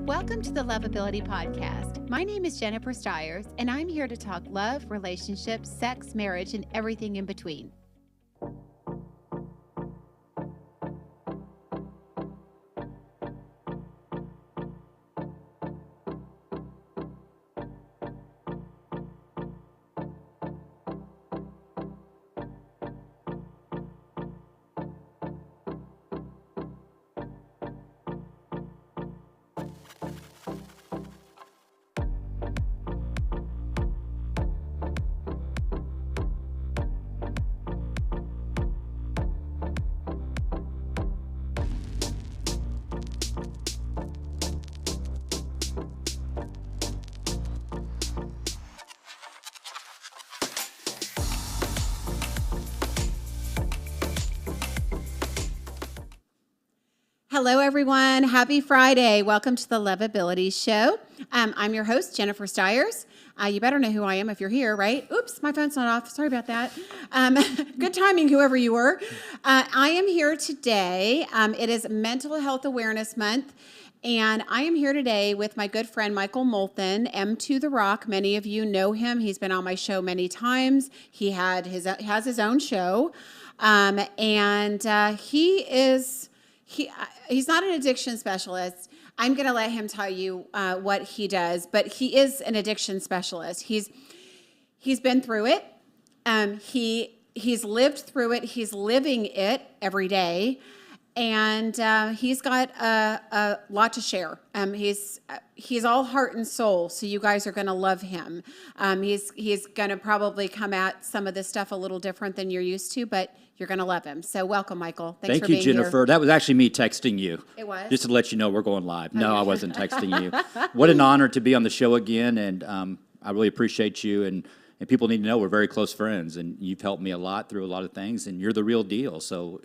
Welcome to the Lovability Podcast. My name is Jennifer Stiers, and I'm here to talk love, relationships, sex, marriage, and everything in between. Hello, everyone. Happy Friday. Welcome to the Lovability Show. I'm your host, Jennifer Stiers. You better know who I am if you're here, right? Oops, my phone's not off. Sorry about that. Good timing, whoever you were. I am here today. It is Mental Health Awareness Month, and I am here today with my good friend, Michael Molthan, M2 The Rock. Many of you know him. He's been on my show many times. He has his own show, He's not an addiction specialist. I'm going to let him tell you what he does, but he is an addiction specialist. He's been through it. He's lived through it. He's living it every day, and he's got a lot to share. He's all heart and soul, so you guys are going to love him. He's going to probably come at some of this stuff a little different than you're used to, but you're going to love him. So welcome, Michael. Thanks for being here. Thank you, Jennifer. That was actually me texting you. It was? Just to let you know we're going live. No, I wasn't texting you. What an honor to be on the show again, and I really appreciate you. And people need to know we're very close friends, and you've helped me a lot through a lot of things, and you're the real deal. So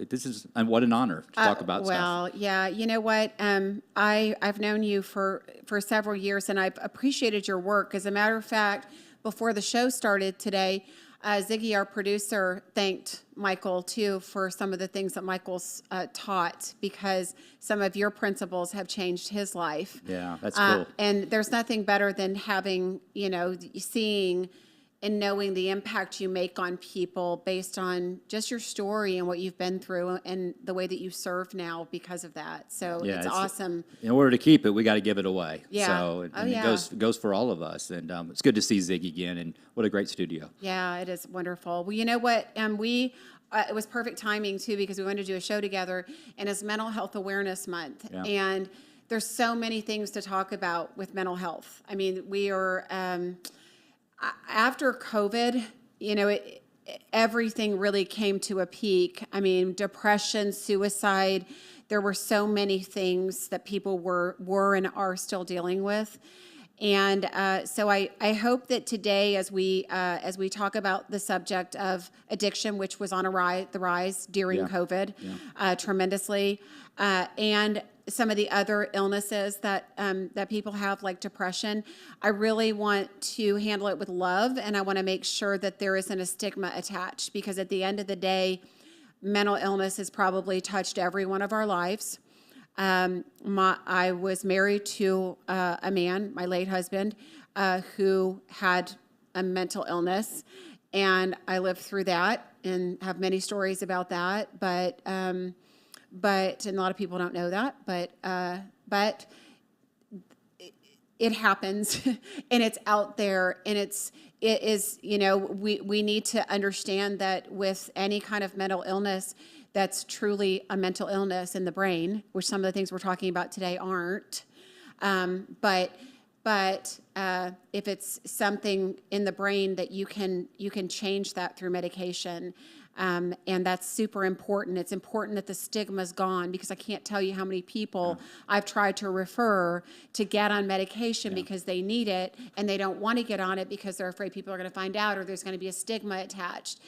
what an honor to talk about stuff. Well, yeah, you know what? I've known you for several years, and I've appreciated your work. As a matter of fact, before the show started today, Ziggy, our producer, thanked Michael, too, for some of the things that Michael's taught, because some of your principles have changed his life. Yeah, that's cool. And there's nothing better than having, seeing and knowing the impact you make on people based on just your story and what you've been through and the way that you serve now because of that. So yeah, it's awesome. In order to keep it, we got to give it away. Yeah. So it goes for all of us. And it's good to see Ziggy again, and what a great studio. Yeah, it is wonderful. Well, you know what? It was perfect timing, too, because we wanted to do a show together, and it's Mental Health Awareness Month. Yeah. And there's so many things to talk about with mental health. I mean, we are... after COVID, everything really came to a peak. I mean, depression, suicide, there were so many things that people were and are still dealing with. And so I hope that today, as we talk about the subject of addiction, which was on the rise during COVID tremendously, and some of the other illnesses that people have, like depression, I really want to handle it with love, and I want to make sure that there isn't a stigma attached, because at the end of the day, mental illness has probably touched every one of our lives. I was married to a man, my late husband, who had a mental illness, and I lived through that and have many stories about that, but and a lot of people don't know that, but it happens, and it's out there, and it is, we need to understand that with any kind of mental illness, that's truly a mental illness in the brain, which some of the things we're talking about today aren't. But if it's something in the brain that you can change that through medication. And that's super important. It's important that the stigma's gone, because I can't tell you how many people I've tried to refer to get on medication because they need it, and they don't want to get on it because they're afraid people are going to find out, or there's going to be a stigma attached.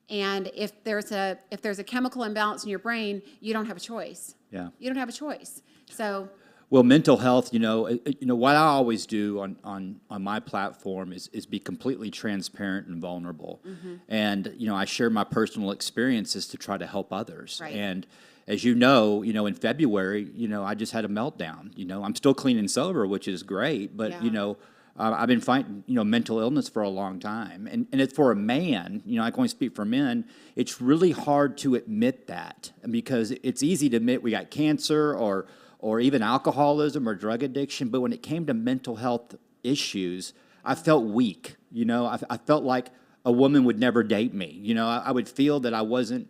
And if there's a chemical imbalance in your brain, you don't have a choice. Yeah. You don't have a choice. So. Well, mental health, what I always do on my platform is be completely transparent and vulnerable. Mm-hmm. And, I share my personal experiences to try to help others. Right. And as you know, in February, I just had a meltdown. I'm still clean and sober, which is great, but I've been fighting, mental illness for a long time, and it's for a man. I can only speak for men. It's really hard to admit that because it's easy to admit we got cancer or even alcoholism or drug addiction, but when it came to mental health issues, I felt weak. I felt like a woman would never date me. I would feel that I wasn't,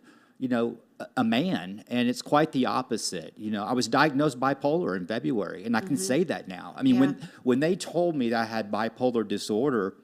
a man, and it's quite the opposite. I was diagnosed bipolar in February, and I can say that now. I mean, when they told me that I had bipolar disorder,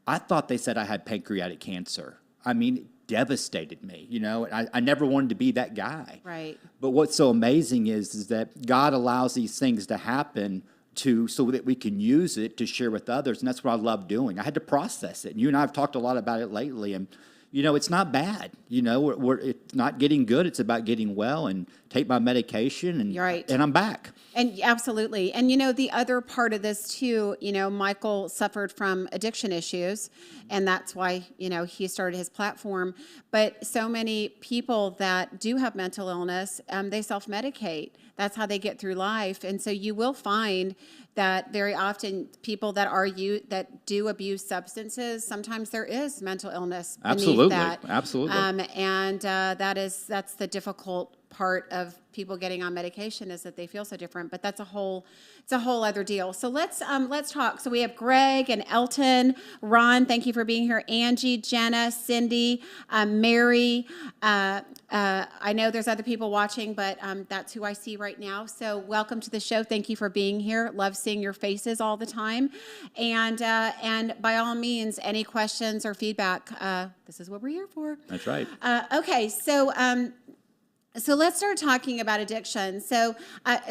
I thought they said I had pancreatic cancer. I mean, it devastated me, I never wanted to be that guy. Right. But what's so amazing is that God allows these things to happen so that we can use it to share with others, and that's what I love doing. I had to process it, and you and I have talked a lot about it lately, and it's not bad. It's not getting good. It's about getting well and take my medication, and right. And I'm back. And absolutely. And, the other part of this too, Michael suffered from addiction issues, and that's why, he started his platform. But so many people that do have mental illness, they self-medicate. That's how they get through life. And so you will find that very often people that do abuse substances, sometimes there is mental illness beneath that. Absolutely. And that's the difficult part of people getting on medication, is that they feel so different. But it's a whole other deal. So let's talk. So we have Greg and Elton, Ron. Thank you for being here. Angie, Jenna, Cindy, Mary. I know there's other people watching, but that's who I see right now. So welcome to the show. Thank you for being here. Love seeing your faces all the time. And by all means, any questions or feedback, this is what we're here for. That's right. Okay, so let's start talking about addiction. So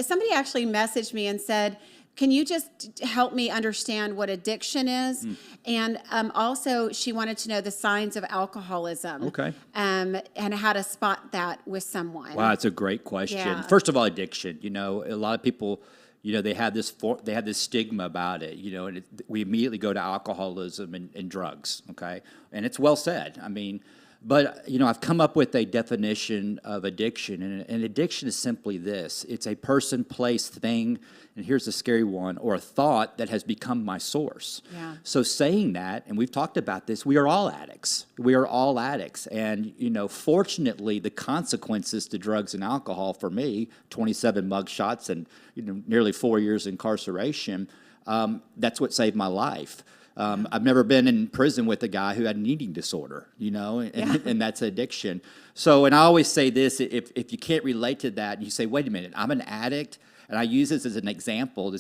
somebody actually messaged me and said, can you just help me understand what addiction is? And also, she wanted to know the signs of alcoholism. Okay. And how to spot that with someone. Wow, that's a great question. Yeah. First of all, addiction. A lot of people, they have this stigma about it. And we immediately go to alcoholism and drugs. Okay, and it's well said. I mean. But, I've come up with a definition of addiction, and addiction is simply this. It's a person, place, thing, and here's the scary one, or a thought that has become my source. Yeah. So saying that, and we've talked about this, we are all addicts. We are all addicts. And, fortunately, the consequences to drugs and alcohol for me, 27 mug shots and nearly 4 years incarceration, that's what saved my life. I've never been in prison with a guy who had an eating disorder, and that's addiction. So, and I always say this, if you can't relate to that, and you say, wait a minute, I'm an addict, and I use this as an example,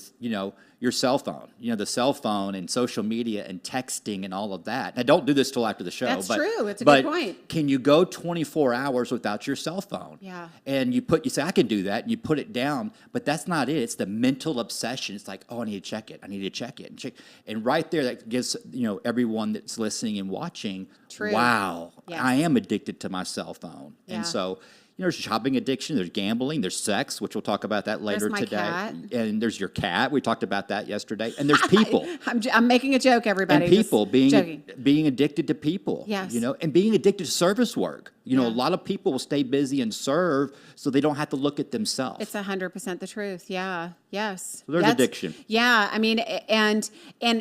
your cell phone, the cell phone and social media and texting and all of that. Now, don't do this till after the show. That's true. It's a good point. Can you go 24 hours without your cell phone? Yeah. And you say, I can do that, and you put it down, but that's not it. It's the mental obsession. It's like, oh, I need to check it. I need to check it. And right there, that gives, everyone that's listening and watching, True. Wow, Yes. I am addicted to my cell phone. Yeah. And so, there's shopping addiction, there's gambling, there's sex, which we'll talk about that later today. Cat. And there's your cat. We talked about that yesterday. And there's people. I'm making a joke, everybody. And people Joking. being addicted to people. Yes. And being addicted to service work. A lot of people will stay busy and serve so they don't have to look at themselves. It's 100% the truth. Yeah. Yes. So there's addiction. Yeah. I mean, and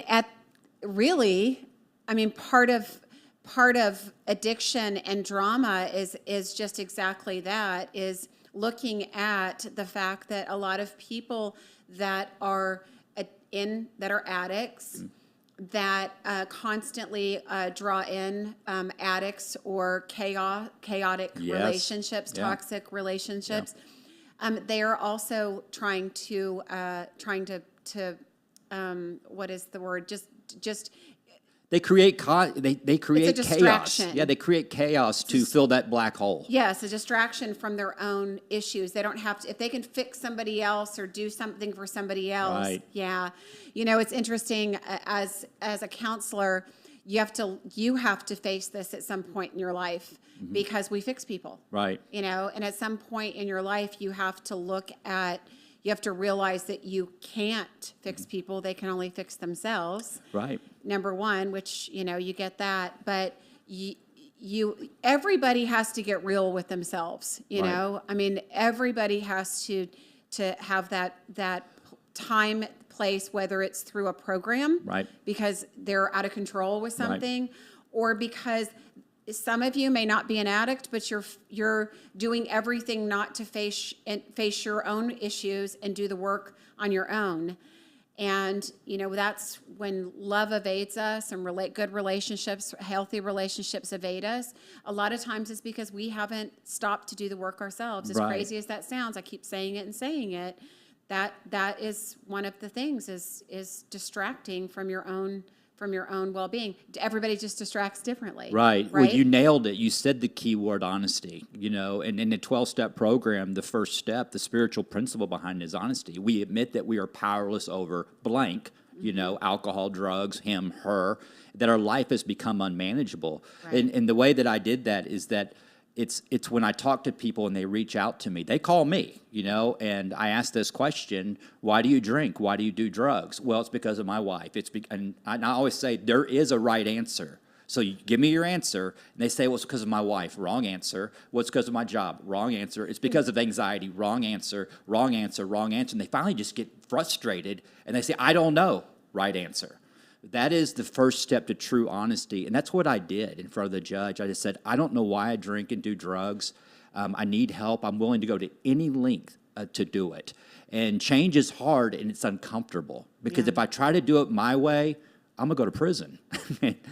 at really, I mean, part of addiction and drama is just exactly that, is looking at the fact that a lot of people that are addicts that constantly draw in addicts or chaotic relationships, toxic relationships. They are also trying to what is the word? Just They create chaos. distraction. Yeah, they create chaos to fill that black hole. Yes, a distraction from their own issues. They don't have to, if they can fix somebody else or do something for somebody else. Right. Yeah. It's interesting, as a counselor, you have to face this at some point in your life, because we fix people. Right. And at some point in your life, you have to realize that you can't fix people. They can only fix themselves. Right. Number one, which, you get that. But everybody has to get real with themselves, you Right. know? I mean, everybody has to have that time, place, whether it's through a program, Right. because they're out of control with Right. something, or because some of you may not be an addict, but you're doing everything not to face your own issues and do the work on your own. And, you know, that's when love evades us and good relationships, healthy relationships evade us. A lot of times it's because we haven't stopped to do the work ourselves. As Right. crazy as that sounds, I keep saying it and saying it. That is one of the things is distracting from your own well-being. Everybody just distracts differently. Right. Right. Well, you nailed it. You said the key word, honesty. You know, and in the 12-step program, the first step, the spiritual principle behind it is honesty. We admit that we are powerless over blank, you know, alcohol, drugs, him, her, that our life has become unmanageable. Right. And the way that I did that is that it's when I talk to people and they reach out to me, they call me, you know, and I ask this question: why do you drink? Why do you do drugs? Well, it's because of my wife. And I always say there is a right answer. So you give me your answer, and they say, well, it's because of my wife. Wrong answer. Well, it's because of my job. Wrong answer. It's because of anxiety. Wrong answer. Wrong answer. Wrong answer. And they finally just get frustrated, and they say, I don't know. Right answer. That is the first step to true honesty, and that's what I did in front of the judge. I just said, I don't know why I drink and do drugs. I need help. I'm willing to go to any length to do it. And change is hard, and it's uncomfortable, because if I try to do it my way, I'm going to go to prison.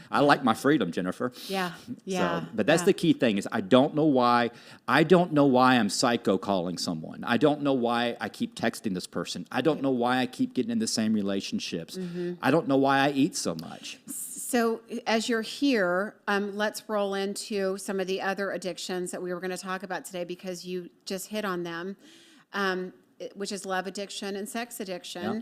I like my freedom, Jennifer. Yeah, So, but that's the key thing is I don't know why I'm psycho calling someone. I don't know why I keep texting this person. I don't know why I keep getting in the same relationships. I don't know why I eat so much. So as you're here, let's roll into some of the other addictions that we were going to talk about today, because you just hit on them, which is love addiction and sex addiction. Yeah.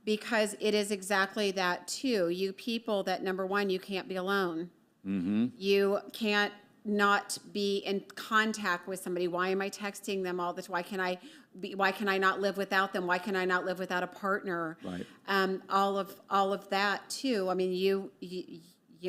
Because it is exactly that too. You people that, number one, you can't be alone. Mm-hmm. You can't not be in contact with somebody. Why am I texting them all this? Why can I not live without them? Why can I not live without a partner? Right. All of that too. I mean, you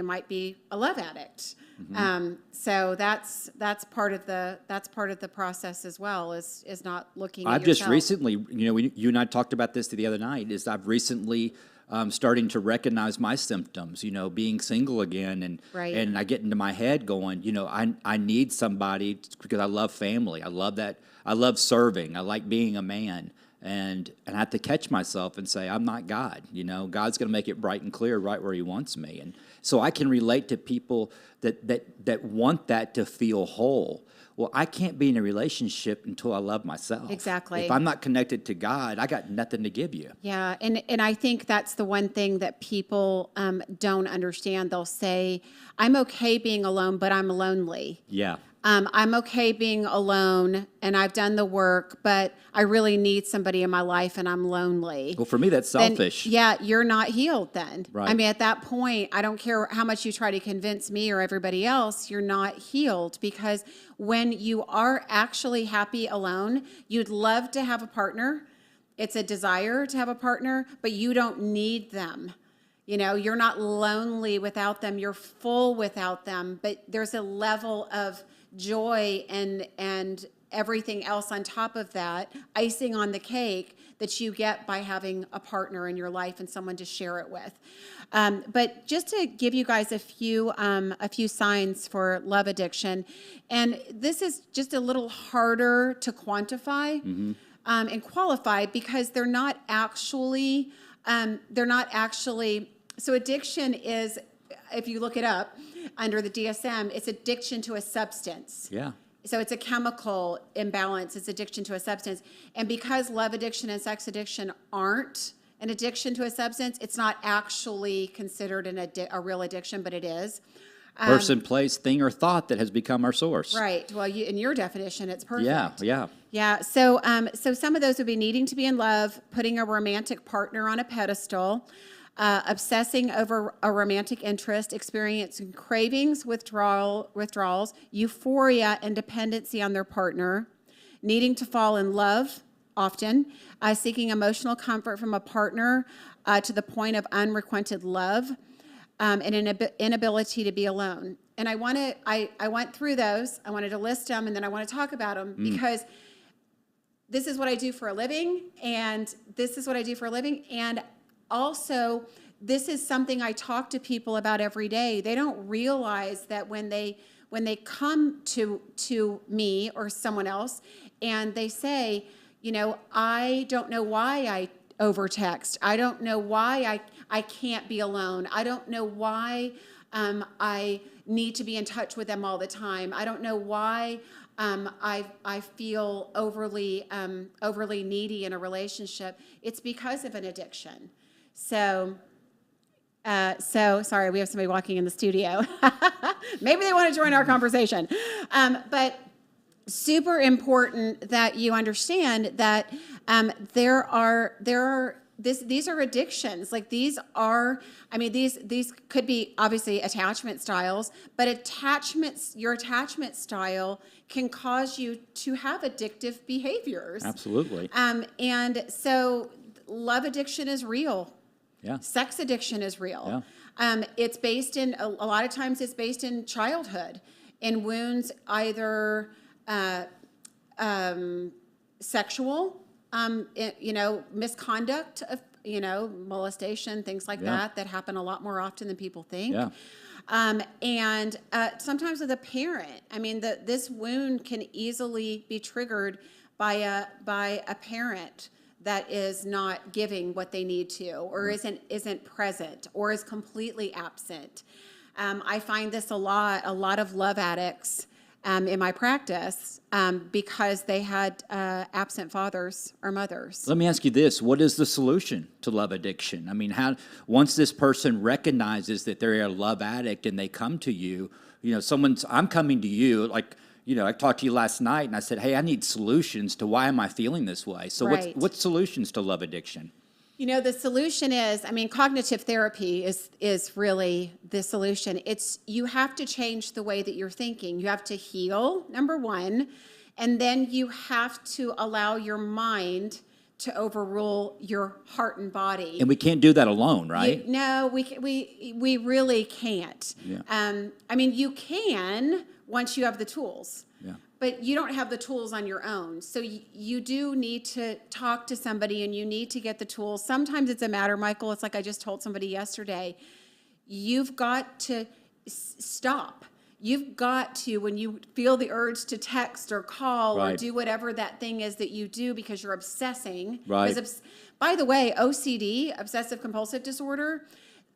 might be a love addict. Mm-hmm. So that's part of the process as well, is not looking at I've yourself. just recently, you know, you and I talked about this the other night, is I've recently starting to recognize my symptoms, you know, being single again. And Right. and I get into my head going, you know, I need somebody because I love family. I love that. I love serving. I like being a man. And I have to catch myself and say, I'm not God. You know, God's going to make it bright and clear right where he wants me. And so I can relate to people that want that to feel whole. Well, I can't be in a relationship until I love myself. Exactly. If I'm not connected to God, I got nothing to give you. Yeah, and I think that's the one thing that people don't understand. They'll say, I'm okay being alone, but I'm lonely. Yeah. I'm okay being alone, and I've done the work, but I really need somebody in my life, and I'm lonely. Well, for me, that's Then, selfish. yeah, you're not healed then. Right. I mean, at that point, I don't care how much you try to convince me or everybody else, you're not healed, because when you are actually happy alone, you'd love to have a partner. It's a desire to have a partner, but you don't need them. You know, you're not lonely without them. You're full without them, but there's a level of joy and everything else on top of that, icing on the cake, that you get by having a partner in your life and someone to share it with. But just to give you guys a few signs for love addiction, and this is just a little harder to quantify and qualify, because they're not actually. So addiction is, if you look it up under the DSM, it's addiction to a substance. Yeah. So it's a chemical imbalance. It's addiction to a substance. And because love addiction and sex addiction aren't an addiction to a substance, it's not actually considered a real addiction, but it is. Person, place, thing, or thought that has become our source. Right. Well, in your definition, it's perfect. Yeah. Yeah. So some of those would be needing to be in love, putting a romantic partner on a pedestal, obsessing over a romantic interest, experiencing cravings, withdrawals, euphoria, and dependency on their partner, needing to fall in love often, seeking emotional comfort from a partner to the point of unrequited love, and an inability to be alone. And I went through those. I wanted to list them, and then I want to talk about them because this is what I do for a living, and this is what I do for a living. And also, this is something I talk to people about every day. They don't realize that when they come to me or someone else and they say, you know, I don't know why I overtext. I don't know why I can't be alone. I don't know why I need to be in touch with them all the time. I don't know why I feel overly needy in a relationship. It's because of an addiction. So sorry, we have somebody walking in the studio. Maybe they want to join our conversation. But super important that you understand that these are addictions. Like these could be obviously attachment styles, but your attachment style can cause you to have addictive behaviors. Absolutely. And so love addiction is real. Yeah. Sex addiction is real. Yeah. It's based in, a lot of times it's based in childhood, in wounds, either sexual, misconduct of, molestation, things like that happen a lot more often than people think. Yeah. And sometimes with a parent. I mean, this wound can easily be triggered by a parent that is not giving what they need to, or isn't present, or is completely absent. I find this a lot of love addicts in my practice because they had absent fathers or mothers. Let me ask you this. What is the solution to love addiction? I mean, once this person recognizes that they're a love addict and they come to you, I'm coming to you, like, I talked to you last night and I said, hey, I need solutions to why am I feeling this way? So Right. what's solutions to love addiction? The solution is, cognitive therapy is really the solution. You have to change the way that you're thinking. You have to heal, number one, and then you have to allow your mind to overrule your heart and body. And we can't do that alone, right? No, we really can't. Yeah. You can once you have the tools. Yeah. But you don't have the tools on your own. So you do need to talk to somebody, and you need to get the tools. Sometimes it's a matter, Michael, it's like I just told somebody yesterday, you've got to stop. You've got to, when you feel the urge to text or call Right. or do whatever that thing is that you do because you're obsessing. Right. By the way, OCD, obsessive compulsive disorder,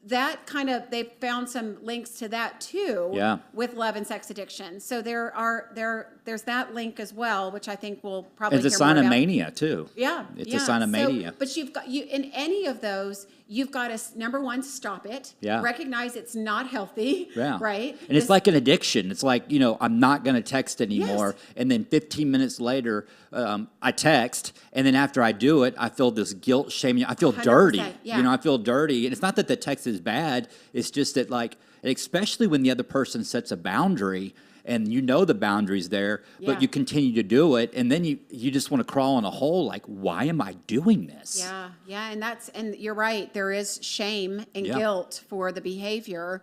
they found some links to that too. Yeah. With love and sex addiction. So there's that link as well, which I think we'll probably It's a hear sign more of about. mania too. Yeah. It's a sign of mania. But in any of those, you've got to, number one, stop it. Yeah. Recognize it's not healthy. Yeah. Right. And it's like an addiction. It's like, I'm not going to text anymore. Yes. And then 15 minutes later, I text. And then after I do it, I feel this guilt, shame. I feel 100%, dirty. yeah. I feel dirty. And it's not that the text is bad. It's just that, like, especially when the other person sets a boundary and the boundary's there, Yeah. but you continue to do it. And then you just want to crawl in a hole. Like, why am I doing this? Yeah. Yeah. And you're right. There is shame and Yeah. guilt for the behavior.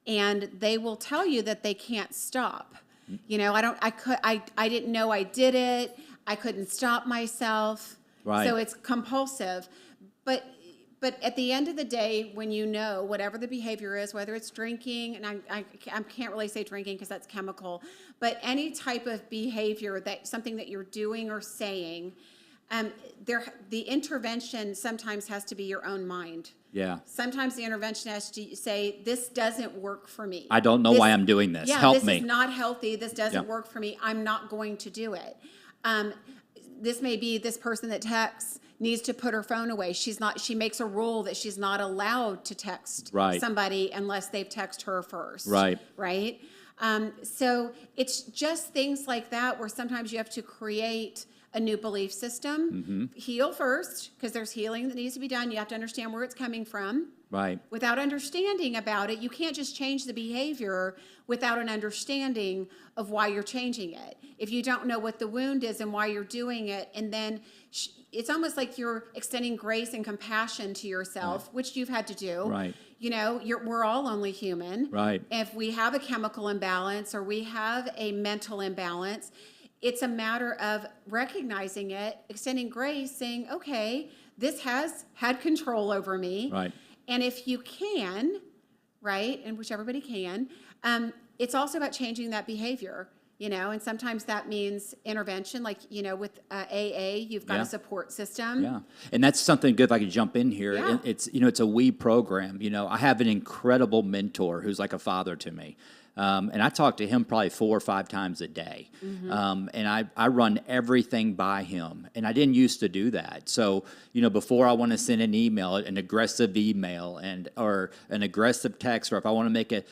And they will tell you that they can't stop. I didn't know I did it. I couldn't stop myself. Right. So it's compulsive. But at the end of the day, when whatever the behavior is, whether it's drinking, and I can't really say drinking because that's chemical, but any type of behavior, something that you're doing or saying, the intervention sometimes has to be your own mind. Yeah. Sometimes the intervention has to say, this doesn't work for me. I don't know why I'm doing this. Yeah, Help this me. is not healthy. This doesn't Yeah. work for me. I'm not going to do it. This may be this person that texts needs to put her phone away. She makes a rule that she's not allowed to text Right. somebody unless they've texted her first. Right. Right. So it's just things like that where sometimes you have to create a new belief system. Heal first, because there's healing that needs to be done. You have to understand where it's coming from. Right. Without understanding about it, you can't just change the behavior without an understanding of why you're changing it. If you don't know what the wound is and why you're doing it, and then it's almost like you're extending grace and compassion to yourself, which you've had to do. Right. You know, we're all only human. Right. If we have a chemical imbalance or we have a mental imbalance, it's a matter of recognizing it, extending grace, saying, okay, this has had control over me. Right. And if you can, right, and which everybody can, it's also about changing that behavior, you know, and sometimes that means intervention, like, you know, with AA, you've got a support system. Yeah, and that's something good if I could jump in here. Yeah. It's, you know, it's a we program. You know, I have an incredible mentor who's like a father to me. And I talk to him probably 4 or 5 times a day. And I run everything by him. And I didn't used to do that. So, you know, before I want to send an email, an aggressive email or an aggressive text, or if I want to make a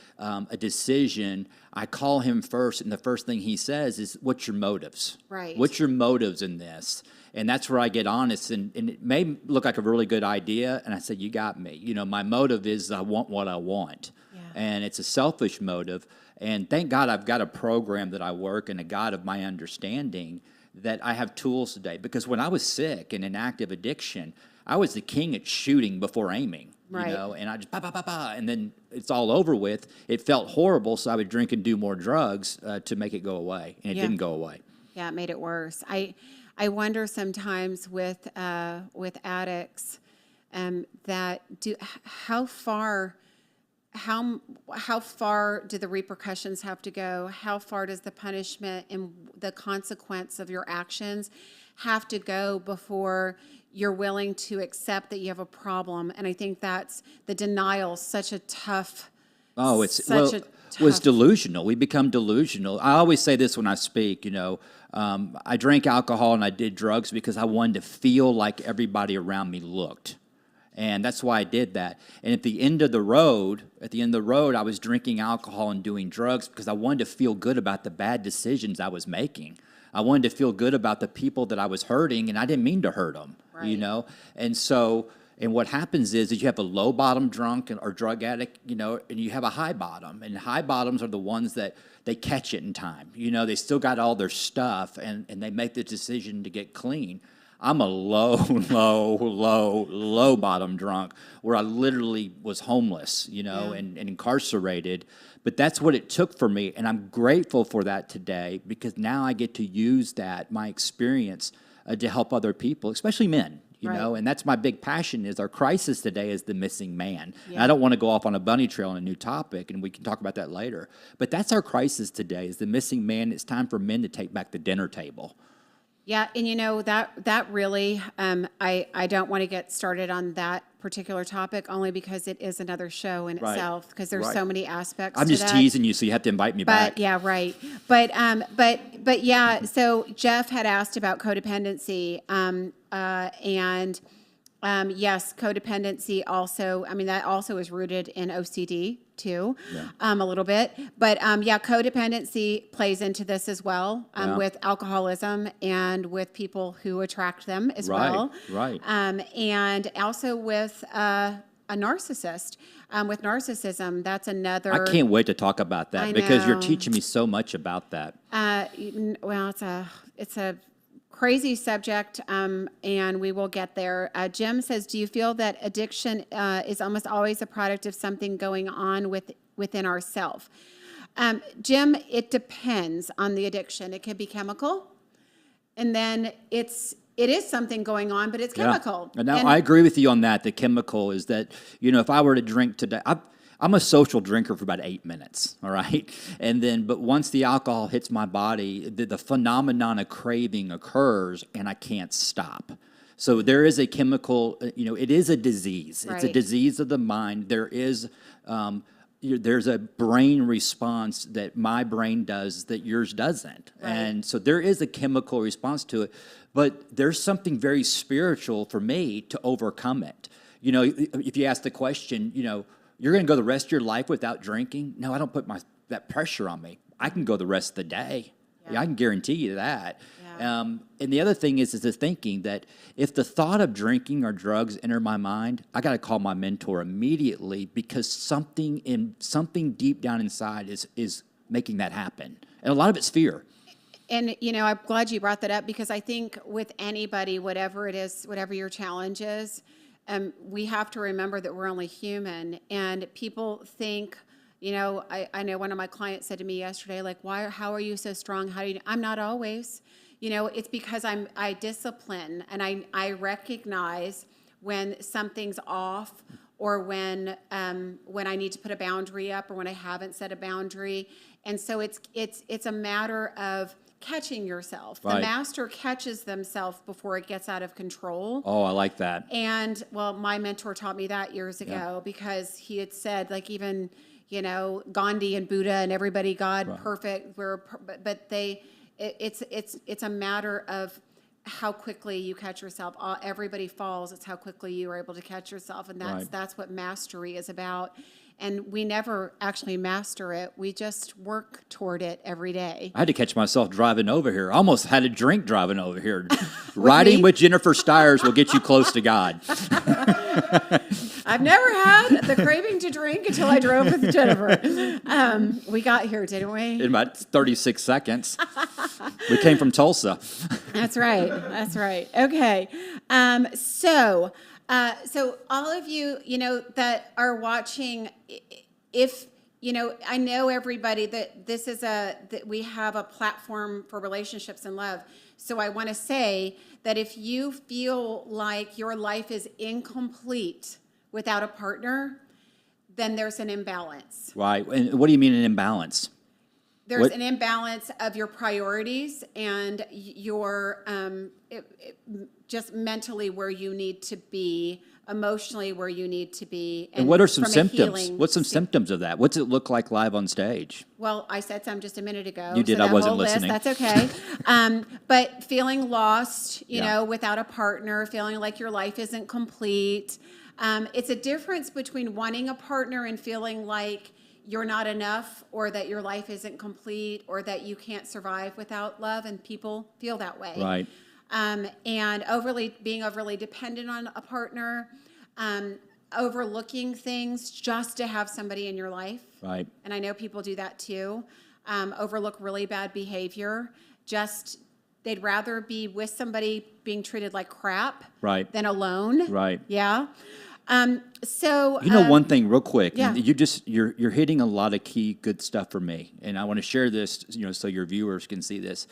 decision, I call him first. And the first thing he says is, what's your motives? Right. What's your motives in this? And that's where I get honest. And it may look like a really good idea. And I said, you got me. You know, my motive is I want what I want. And it's a selfish motive. And thank God I've got a program that I work and a God of my understanding that I have tools today. Because when I was sick and in active addiction, I was the king at shooting before aiming. Right. You know, and I just, and then it's all over with. It felt horrible, so I would drink and do more drugs to make it go away. And it didn't go away. Yeah, it made it worse. I wonder sometimes with addicts how far do the repercussions have to go? How far does the punishment and the consequence of your actions have to go before you're willing to accept that you have a problem? And I think that's the denial, such a tough. Oh, it was delusional. We become delusional. I always say this when I speak, you know, I drank alcohol and I did drugs because I wanted to feel like everybody around me looked. And that's why I did that. And at the end of the road, I was drinking alcohol and doing drugs because I wanted to feel good about the bad decisions I was making. I wanted to feel good about the people that I was hurting, and I didn't mean to hurt them, you know? And so, and what happens is you have a low bottom drunk or drug addict, you know, and you have a high bottom. And high bottoms are the ones that they catch it in time. You know, they still got all their stuff, and they make the decision to get clean. I'm a low bottom drunk where I literally was homeless, you know, and incarcerated. But that's what it took for me. And I'm grateful for that today because now I get to use my experience to help other people, especially men, you know. And that's my big passion is our crisis today is the missing man. And I don't want to go off on a bunny trail on a new topic, and we can talk about that later. But that's our crisis today is the missing man. It's time for men to take back the dinner table. Yeah, and you know, that really, I don't want to get started on that particular topic only because it is another show in itself because there's so many aspects to I'm just teasing you, so you have to invite me back. Yeah, right. But yeah, so Jeff had asked about codependency, yes, codependency also, I mean, that also is rooted in OCD too, a little bit. But codependency plays into this as well with alcoholism and with people who attract them as well. Right. And also with a narcissist. With narcissism, that's another. I can't wait to talk about that because you're teaching me so much about that. Well, it's a crazy subject, and we will get there. Jim says, do you feel that addiction is almost always a product of something going on within ourselves? Jim, it depends on the addiction. It could be chemical, and then it is something going on, but it's chemical. And I agree with you on that. The chemical is that, you know, if I were to drink today, I'm a social drinker for about 8 minutes, all right? And then, but once the alcohol hits my body, the phenomenon of craving occurs, and I can't stop. So there is a chemical, you know, it is a disease. It's a disease of the mind. There's a brain response that my brain does that yours doesn't. Right. And so there is a chemical response to it, but there's something very spiritual for me to overcome it. You know, if you ask the question, you know, you're going to go the rest of your life without drinking? No, I don't put that pressure on me. I can go the rest of the day. Yeah, I can guarantee you that. Yeah. And the other thing is the thinking that if the thought of drinking or drugs enter my mind, I got to call my mentor immediately because something deep down inside is making that happen. And a lot of it's fear. And, I'm glad you brought that up because I think with anybody, whatever it is, whatever your challenge is, we have to remember that we're only human. And people think, I know one of my clients said to me yesterday, like, how are you so strong? I'm not always. It's because I discipline and I recognize when something's off or when I need to put a boundary up or when I haven't set a boundary. And so it's a matter of catching yourself. Right. The master catches themselves before it gets out of control. Oh, I like that. And well, my mentor taught me that years ago because he had said, like, even, Gandhi and Buddha and everybody, God, perfect. But it's a matter of how quickly you catch yourself. Everybody falls. It's how quickly you are able to catch yourself. And that's what mastery is about. And we never actually master it. We just work toward it every day. I had to catch myself driving over here. I almost had a drink driving over here. Riding with Jennifer Stiers will get you close to God. I've never had the craving to drink until I drove with Jennifer. We got here, didn't we? In about 36 seconds. We came from Tulsa. That's right. That's right. Okay. So all of you, that are watching, if, I know everybody that that we have a platform for relationships and love. So I want to say that if you feel like your life is incomplete without a partner, then there's an imbalance. Right. And what do you mean an imbalance? There's an imbalance of your priorities and your just mentally where you need to be, emotionally where you need to be. And what are some symptoms? What's some symptoms of that? What's it look like live on stage? Well, I said some just a minute ago. You did. So I wasn't list, listening. that's okay. But feeling lost, without a partner, feeling like your life isn't complete. It's a difference between wanting a partner and feeling like you're not enough or that your life isn't complete or that you can't survive without love, and people feel that way. Right. And being overly dependent on a partner, overlooking things just to have somebody in your life. Right. And I know people do that too. Overlook really bad behavior. They'd rather be with somebody being treated like crap than alone. Right. Yeah. One thing real quick, yeah. you're hitting a lot of key good stuff for me. And I want to share this, so your viewers can see this.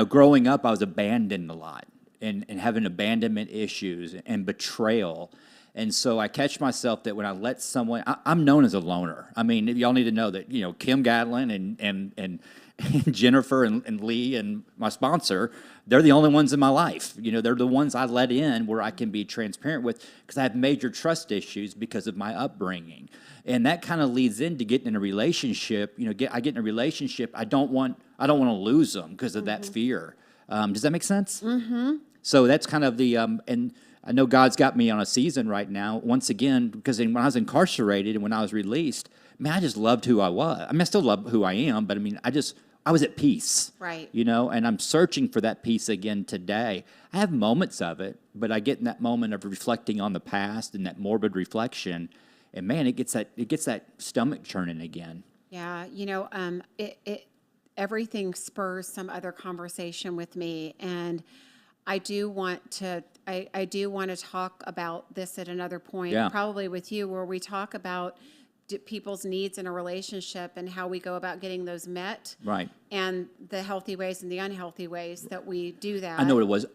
Growing up, I was abandoned a lot and having abandonment issues and betrayal. And so I catch myself that when I let someone, I'm known as a loner. I mean, y'all need to know that, Kim Gatlin and Jennifer and Lee and my sponsor, they're the only ones in my life. They're the ones I let in where I can be transparent with because I have major trust issues because of my upbringing. And that kind of leads into getting in a relationship. I get in a relationship, I don't want to lose them because of that fear. Does that make sense? Mm-hmm. So that's kind of the, and I know God's got me on a season right now, once again, because when I was incarcerated and when I was released, man, I just loved who I was. I mean, I still love who I am, but I mean, I was at peace. Right. And I'm searching for that peace again today. I have moments of it, but I get in that moment of reflecting on the past and that morbid reflection, and man, it gets that stomach churning again. Yeah, everything spurs some other conversation with me, and I do want to talk about this at another point, probably with you, where we talk about people's needs in a relationship and how we go about getting those met, right? And the healthy ways and the unhealthy ways that we do that. I know what it was.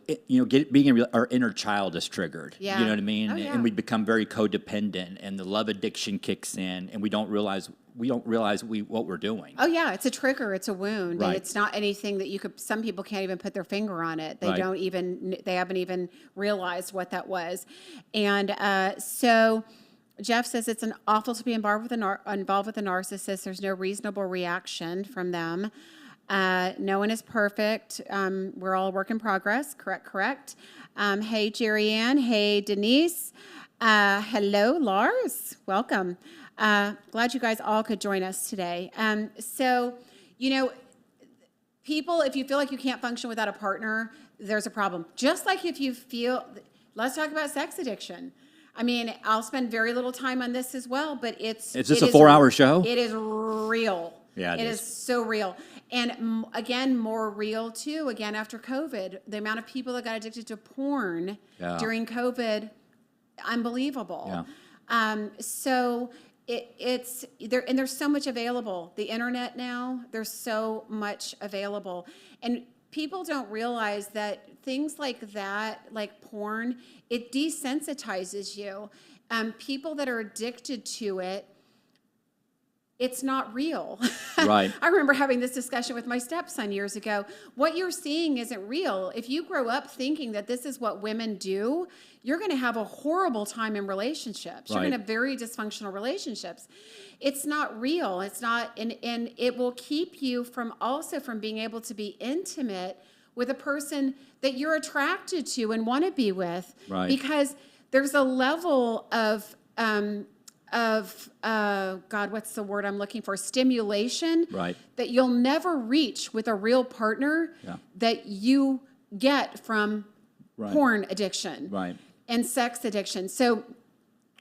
Our inner child is triggered. Yeah. You know what I mean? Oh, yeah. And we become very codependent, and the love addiction kicks in, and we don't realize what we're doing. Oh yeah, it's a trigger, it's a wound, right. And it's not anything that some people can't even put their finger on it. They haven't even realized what that was, and so. Jeff says it's awful to be involved with a narcissist. There's no reasonable reaction from them. No one is perfect. We're all a work in progress. Correct. Hey, Jerry Ann. Hey, Denise. Hello, Lars. Welcome. Glad you guys all could join us today. people, if you feel like you can't function without a partner, there's a problem. Just like if you feel, let's talk about sex addiction. I mean, I'll spend very little time on this as well, but Is this a 4-hour show? It is real. Yeah, it is so real. And again, more real too, again, after COVID, the amount of people that got addicted to porn during COVID, unbelievable. Yeah. So it's there, and there's so much available. The internet now, there's so much available. And people don't realize that things like that, like porn, it desensitizes you. People that are addicted to it, it's not real. Right. I remember having this discussion with my stepson years ago. What you're seeing isn't real. If you grow up thinking that this is what women do, you're going to have a horrible time in relationships. You're Right. going to have very dysfunctional relationships. It's not real. It's not, and it will keep you from being able to be intimate with a person that you're attracted to and want to be with. Right. Because there's a level of God, what's the word I'm looking for? Stimulation. Right. That you'll never reach with a real partner that you get from porn addiction and sex addiction. So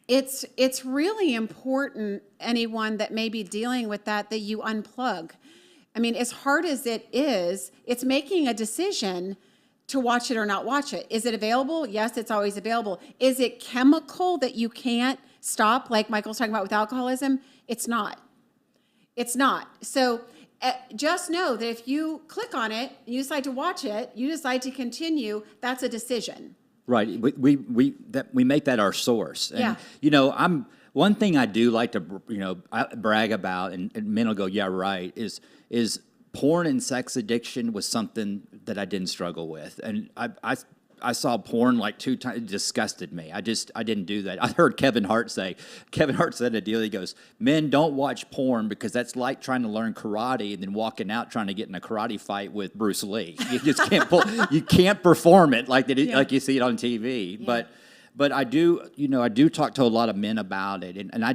it's really important, anyone that may be dealing with that you unplug. I mean, as hard as it is, it's making a decision to watch it or not watch it. Is it available? Yes, it's always available. Is it chemical that you can't stop, like Michael's talking about with alcoholism? It's not. It's not. So just know that if you click on it, you decide to watch it, you decide to continue, that's a decision. Right. We make that our source. And, Yeah. One thing I do like to, brag about, and men will go, yeah, right, is porn and sex addiction was something that I didn't struggle with. And I saw porn like 2 times. It disgusted me. I didn't do that. I heard Kevin Hart said a deal. He goes, men don't watch porn because that's like trying to learn karate and then walking out trying to get in a karate fight with Bruce Lee. You just you can't perform it like you see it on TV. Yeah. But I do talk to a lot of men about it, and I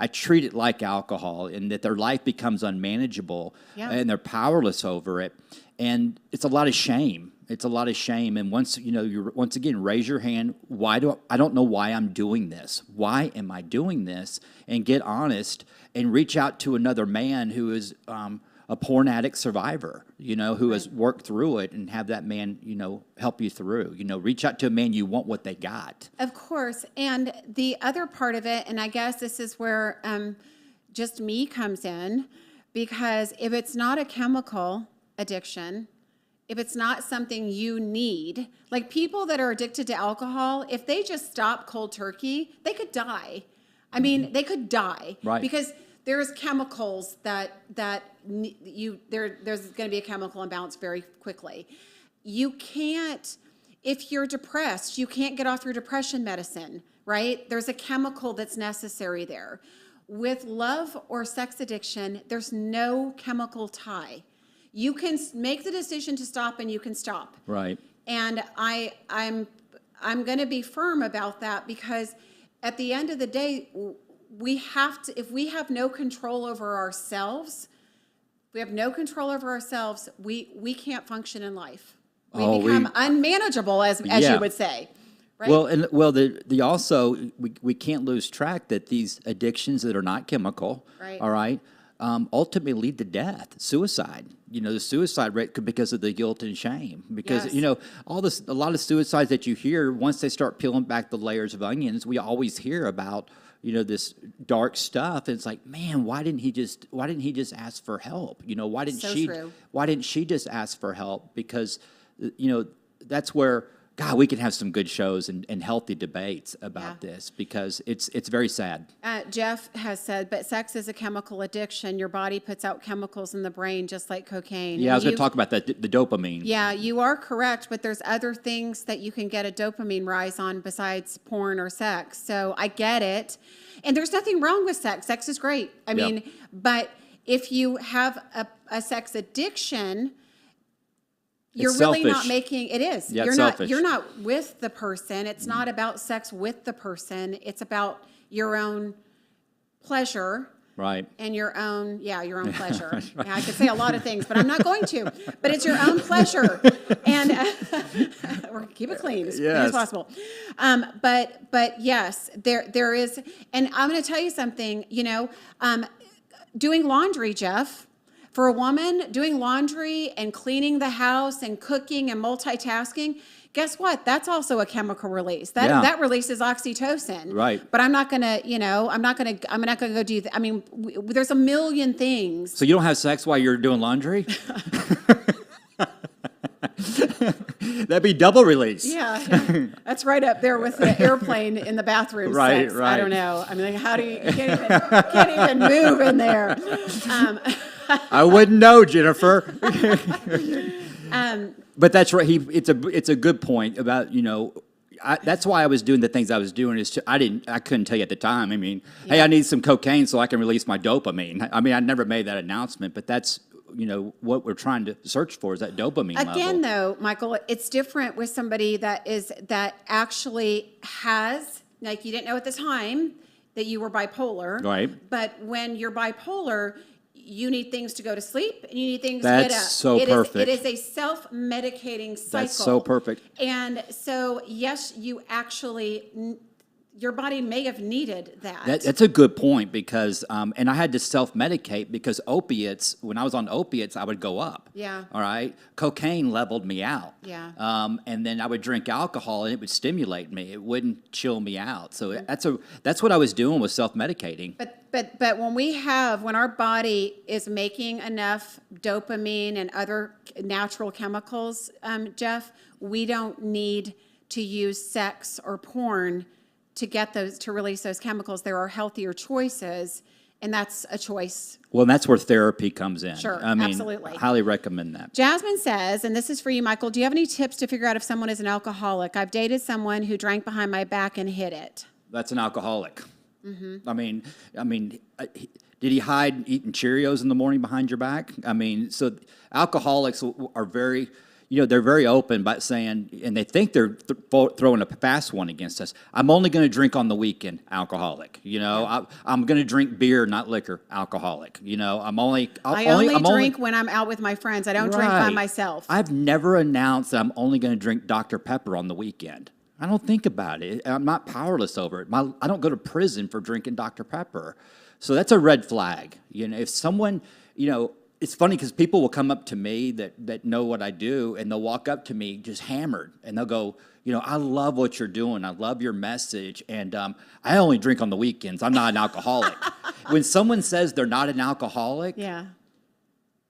treat it like alcohol, in that their life becomes unmanageable and they're powerless over it, and it's a lot of shame. It's a lot of shame, and once again, raise your hand. I don't know why I'm doing this? Why am I doing this? And get honest, and reach out to another man who is a porn addict survivor, who has worked through it, and have that man, help you through. Reach out to a man you want what they got. Of course. And the other part of it, and I guess this is where just me comes in, because if it's not a chemical addiction, if it's not something you need, like people that are addicted to alcohol, if they just stop cold turkey, they could die. I mean, they could die. Right. Because there's chemicals there's going to be a chemical imbalance very quickly. You can't, if you're depressed, you can't get off your depression medicine, right? There's a chemical that's necessary there. With love or sex addiction, there's no chemical tie. You can make the decision to stop, and you can stop. Right. And I'm going to be firm about that, because at the end of the day, we have to, if we have no control over ourselves, we can't function in life. We become unmanageable, as you would say. Right? We can't lose track that these addictions that are not chemical, all right, ultimately lead to death, suicide. The suicide rate because of the guilt and shame. Because a lot of suicides that you hear, once they start peeling back the layers of onions, we always hear about this dark stuff. And it's like, man, why didn't he just ask for help? Why didn't she just ask for help? Because that's where, God, we can have some good shows and healthy debates about this, because it's very sad. Jeff has said, but sex is a chemical addiction. Your body puts out chemicals in the brain just like cocaine. Yeah, I was going to talk about that, the dopamine. Yeah, you are correct, but there's other things that you can get a dopamine rise on besides porn or sex. So I get it. And there's nothing wrong with sex. Sex is great. I mean, but if you have a sex addiction, you're really not making it is. Yeah, you're not with the person. It's not about sex with the person. It's about your own pleasure. and your own pleasure. Yeah, I could say a lot of things, but I'm not going to. But it's your own pleasure, and or keep it clean as clean as possible. But yes, there is, and I'm going to tell you something. Doing laundry, Jeff. For a woman, doing laundry and cleaning the house and cooking and multitasking, guess what? That's also a chemical release. That releases oxytocin. Right. But I'm not gonna go do that. I mean, there's a million things. So you don't have sex while you're doing laundry? That'd be double release. Yeah, that's right up there with the airplane in the bathroom Right, sex. right. I don't know. I mean, how do you can't even move in there? I wouldn't know, Jennifer. But that's right. It's a good point about, that's why I was doing the things I was doing. I couldn't tell you at the time. I mean, hey, I need some cocaine so I can release my dopamine. I mean, I never made that announcement, but that's, what we're trying to search for is that dopamine level. Again, though, Michael, it's different with somebody that actually has, like, you didn't know at the time that you were bipolar. Right. But when you're bipolar, you need things to go to sleep and you need things to get up. That's so perfect. It is a self-medicating cycle. That's so perfect. And so, yes, you actually, your body may have needed that. That's a good point because, and I had to self-medicate because opiates, when I was on opiates, I would go up. Yeah. All right. Cocaine leveled me out. Yeah. And then I would drink alcohol and it would stimulate me. It wouldn't chill me out. So that's what I was doing, was self-medicating. But when our body is making enough dopamine and other natural chemicals, Jeff, we don't need to use sex or porn to release those chemicals. There are healthier choices, and that's a choice. Well, and that's where therapy comes in. Sure, I mean, absolutely. I highly recommend that. Jasmine says, and this is for you, Michael, do you have any tips to figure out if someone is an alcoholic? I've dated someone who drank behind my back and hid it. That's an alcoholic. Mm-hmm. I mean, did he hide eating Cheerios in the morning behind your back? I mean, so alcoholics are very, they're very open by saying, and they think they're throwing a fast one against us. I'm only going to drink on the weekend, alcoholic. I'm going to drink beer, not liquor, alcoholic. I only drink when I'm out with my friends. I don't drink by myself. I've never announced that I'm only going to drink Dr. Pepper on the weekend. I don't think about it. I'm not powerless over it. I don't go to prison for drinking Dr. Pepper. So that's a red flag. If someone, it's funny because people will come up to me that know what I do, and they'll walk up to me just hammered, and they'll go, I love what you're doing. I love your message, and I only drink on the weekends. I'm not an alcoholic. When someone says they're not an alcoholic, there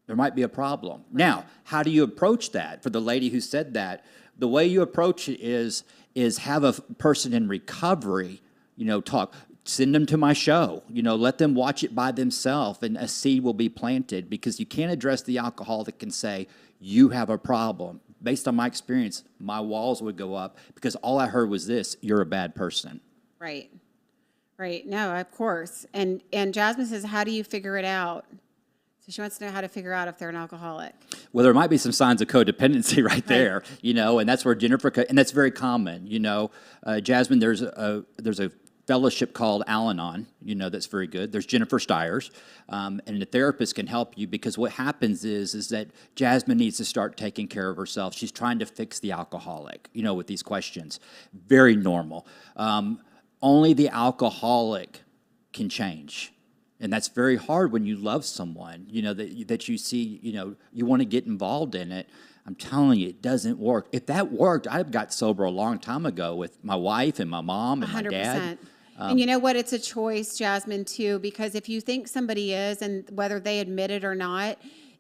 might be a problem. Right. Now, how do you approach that? For the lady who said that, the way you approach it is have a person in recovery, talk. Send them to my show. Let them watch it by themselves, and a seed will be planted, because you can't address the alcoholic and say, you have a problem. Based on my experience, my walls would go up because all I heard was this: you're a bad person. Right. No, of course. And Jasmine says, how do you figure it out? So she wants to know how to figure out if they're an alcoholic. Well, there might be some signs of codependency right there, and that's where Jennifer, and that's very common. Jasmine, there's a fellowship called Al-Anon, that's very good. There's Jennifer Steyer's, and the therapist can help you, because what happens is that Jasmine needs to start taking care of herself. She's trying to fix the alcoholic, with these questions. Very normal. Only the alcoholic can change. And that's very hard when you love someone, that you see, you want to get involved in it. I'm telling you, it doesn't work. If that worked, I'd have got sober a long time ago with my wife and my mom and 100%. My dad. And you know what? It's a choice, Jasmine, too, because if you think somebody is, and whether they admit it or not,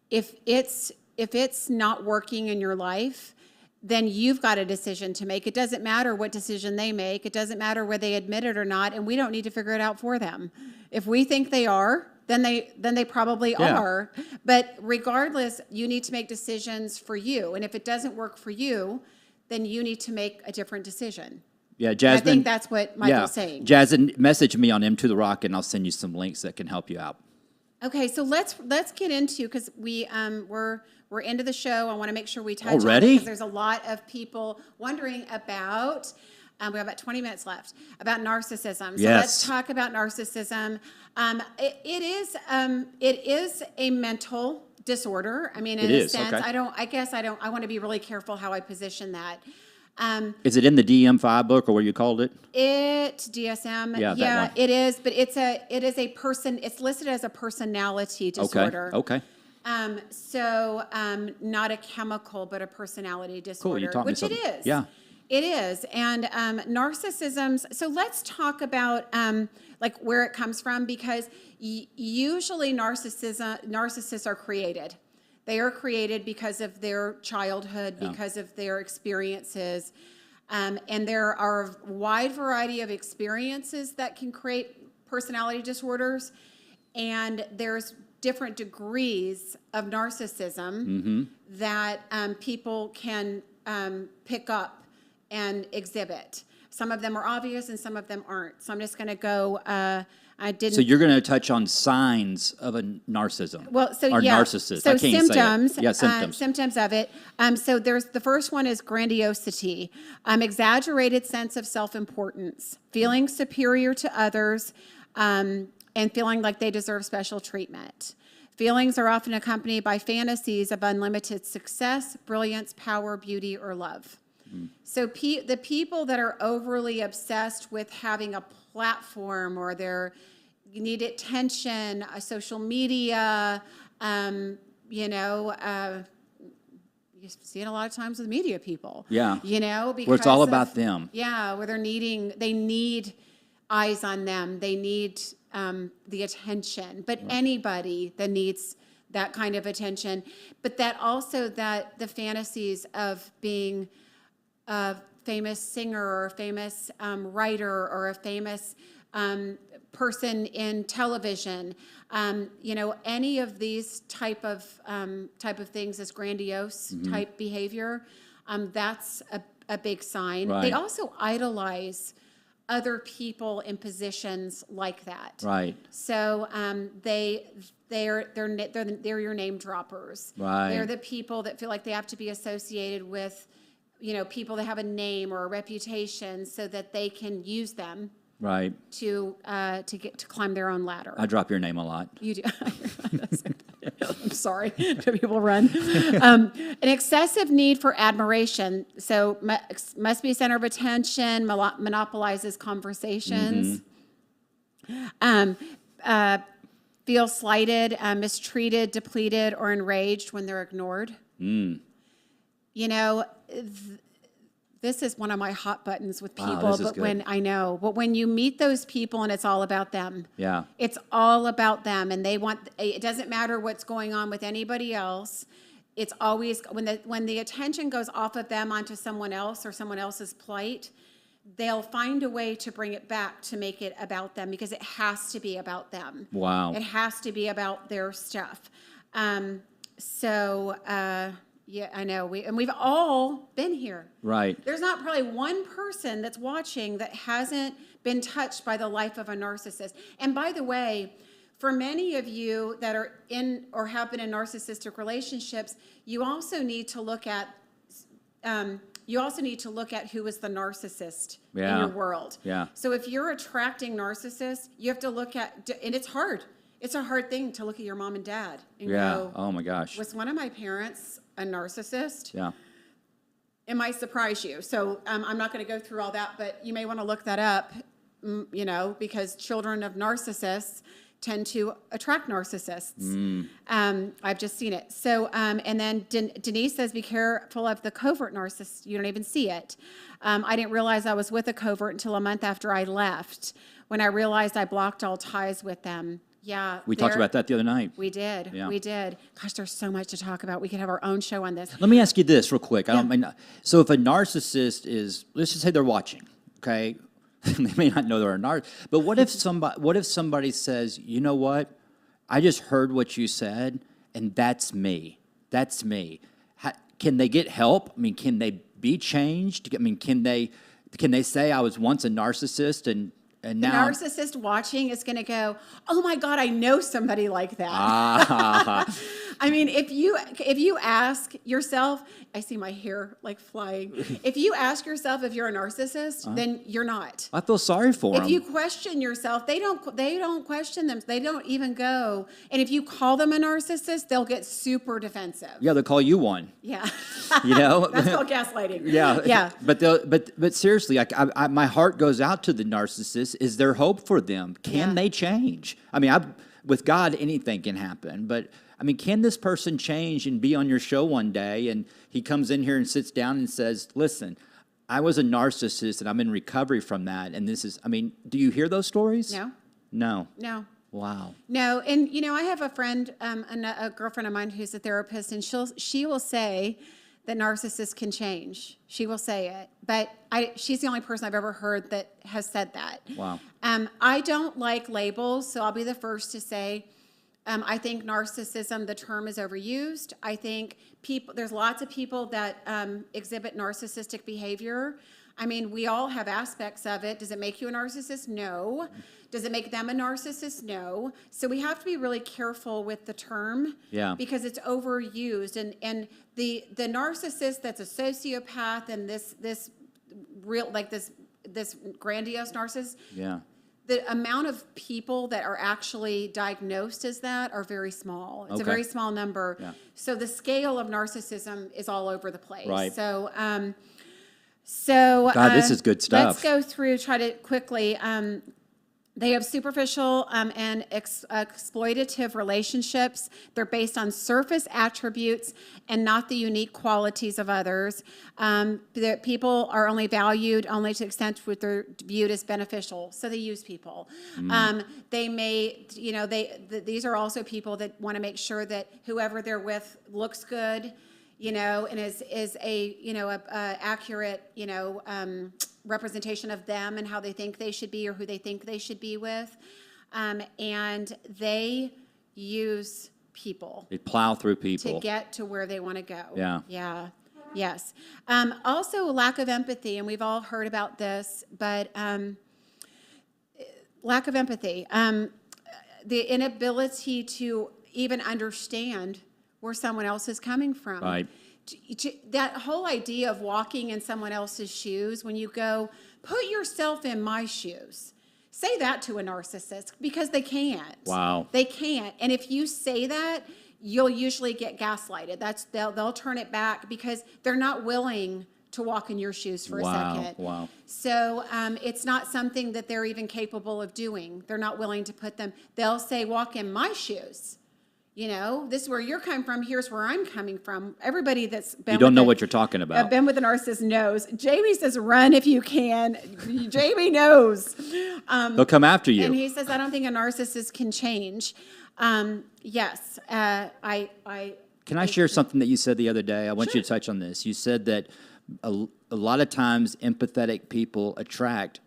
if it's not working in your life, then you've got a decision to make. It doesn't matter what decision they make. It doesn't matter whether they admit it or not, and we don't need to figure it out for them. If we think they are, then they probably are. But regardless, you need to make decisions for you. And if it doesn't work for you, then you need to make a different decision. Yeah, Jasmine. I think that's what Michael's saying. Jasmine, message me on M to the Rock, and I'll send you some links that can help you out. Okay, so let's get into, because we're into the show. I want to make sure we touch already, on it, because there's a lot of people wondering about We have about 20 minutes left about narcissism. So Yes. let's talk about narcissism. It is a mental disorder. I mean, in It a is, sense, okay. I want to be really careful how I position that. Is it in the DSM-5 book or what you called it? DSM, Yeah, that one. it is, but it is a person, it's listed as a personality disorder. Okay. Not a chemical, but a personality disorder, you taught me which it something. is. Yeah. It is. And narcissisms, so let's talk about like where it comes from, because usually narcissists are created. They are created because of their childhood, because of their experiences. And there are a wide variety of experiences that can create personality disorders. And there's different degrees of narcissism that people can pick up and exhibit. Some of them are obvious and some of them aren't. So I'm just going to go, So you're going to touch on signs of a narcissism. Well, so or yeah. narcissist. So I can't even symptoms. say it. Yeah, symptoms. Symptoms of it. So there's the first one is grandiosity, exaggerated sense of self-importance, feeling superior to others, and feeling like they deserve special treatment. Feelings are often accompanied by fantasies of unlimited success, brilliance, power, beauty, or love. So the people that are overly obsessed with having a platform, or you need attention, social media, you see it a lot of times with media people. Yeah. Because where it's all about them. Yeah, where they need eyes on them. They need the attention. But anybody that needs that kind of attention, but that also that the fantasies of being a famous singer or a famous writer or a famous person in television, any of these type of things as grandiose type behavior, that's a big sign. Right. They also idolize other people in positions like that. Right. So they're your name droppers. Right. They're the people that feel like they have to be associated with, people that have a name or a reputation so that they can use them. Right. To climb their own ladder. I drop your name a lot. You do. I'm sorry. Do people run? An excessive need for admiration. So must be center of attention. Monopolizes conversations. Feel slighted, mistreated, depleted, or enraged when they're ignored. This is one of my hot buttons with people, Wow, this is good. But when you meet those people and it's all about them. Yeah. It's all about them, and it doesn't matter what's going on with anybody else. It's always when the attention goes off of them onto someone else or someone else's plight, they'll find a way to bring it back to make it about them, because it has to be about them. Wow. It has to be about their stuff. Yeah, I know. We've all been here. Right. There's not probably one person that's watching that hasn't been touched by the life of a narcissist. And by the way, for many of you that are in or have been in narcissistic relationships, you also need to look at who is the narcissist in your world. Yeah. So if you're attracting narcissists, you have to look at, and it's hard. It's a hard thing to look at your mom and dad and go, oh my gosh. was one of my parents a narcissist? Yeah. It might surprise you. So I'm not going to go through all that, but you may want to look that up, because children of narcissists tend to attract narcissists. I've just seen it. So, and then Denise says, be careful of the covert narcissist. You don't even see it. I didn't realize I was with a covert until a month after I left, when I realized I blocked all ties with them. Yeah. We talked about that the other night. We did. Yeah. We did. Gosh, there's so much to talk about. We could have our own show on this. Let me ask you this real quick. So if a narcissist is, let's just say they're watching, okay? They may not know they're a narcissist, but what if somebody says, you know what? I just heard what you said, and that's me. That's me. Can they get help? I mean, can they be changed? I mean, can they say I was once a narcissist and now the narcissist watching is going to go, oh my God, I know somebody like that. I mean, if you ask yourself, I see my hair like flying. If you ask yourself if you're a narcissist, then you're not. I feel sorry for them. If you question yourself, they don't question them. They don't even go. And if you call them a narcissist, they'll get super defensive. Yeah, they'll call you one. Yeah. You know? That's called gaslighting. Yeah. Yeah. But seriously, my heart goes out to the narcissist. Is there hope for them? Can they change? I mean, with God, anything can happen. But, I mean, can this person change and be on your show one day and he comes in here and sits down and says, listen, I was a narcissist and I'm in recovery from that. And this is, I mean, do you hear those stories? No. No. No. Wow. No, and I have a friend, a girlfriend of mine who's a therapist, and she will say that narcissists can change. She will say it, but she's the only person I've ever heard that has said that. Wow. I don't like labels, so I'll be the first to say, I think narcissism, the term is overused. I think there's lots of people that exhibit narcissistic behavior. I mean, we all have aspects of it. Does it make you a narcissist? No. Does it make them a narcissist? No. So we have to be really careful with the term because it's overused. And the narcissist that's a sociopath and this real, like this grandiose narcissist, the amount of people that are actually diagnosed as that are very small. It's a very small number. Yeah. So the scale of narcissism is all over the place. Right. So, God, this is good stuff. Let's go through, try to quickly. They have superficial and exploitative relationships. They're based on surface attributes and not the unique qualities of others. The people are only valued only to the extent which they're viewed as beneficial. So they use people. They may, these are also people that want to make sure that whoever they're with looks good, and is a accurate, representation of them and how they think they should be or who they think they should be with. And they use people. They plow through people. To get to where they want to go. Yeah. Yeah. Yes. Also, lack of empathy, and we've all heard about this, but lack of empathy. The inability to even understand where someone else is coming from. Right. That whole idea of walking in someone else's shoes, when you go, put yourself in my shoes. Say that to a narcissist because they can't. Wow. They can't. And if you say that, you'll usually get gaslighted. They'll turn it back because they're not willing to walk in your shoes for a second. Wow. So it's not something that they're even capable of doing. They're not willing to put them. They'll say, walk in my shoes. This is where you're coming from. Here's where I'm coming from. Everybody that's been you don't know what you're talking about. Been with a narcissist knows. Jamie says, run if you can. Jamie knows. They'll come after you. And he says, I don't think a narcissist can change. Yes. Can I share something that you said the other day? I want you to touch on this. You said that a lot of times empathetic people attract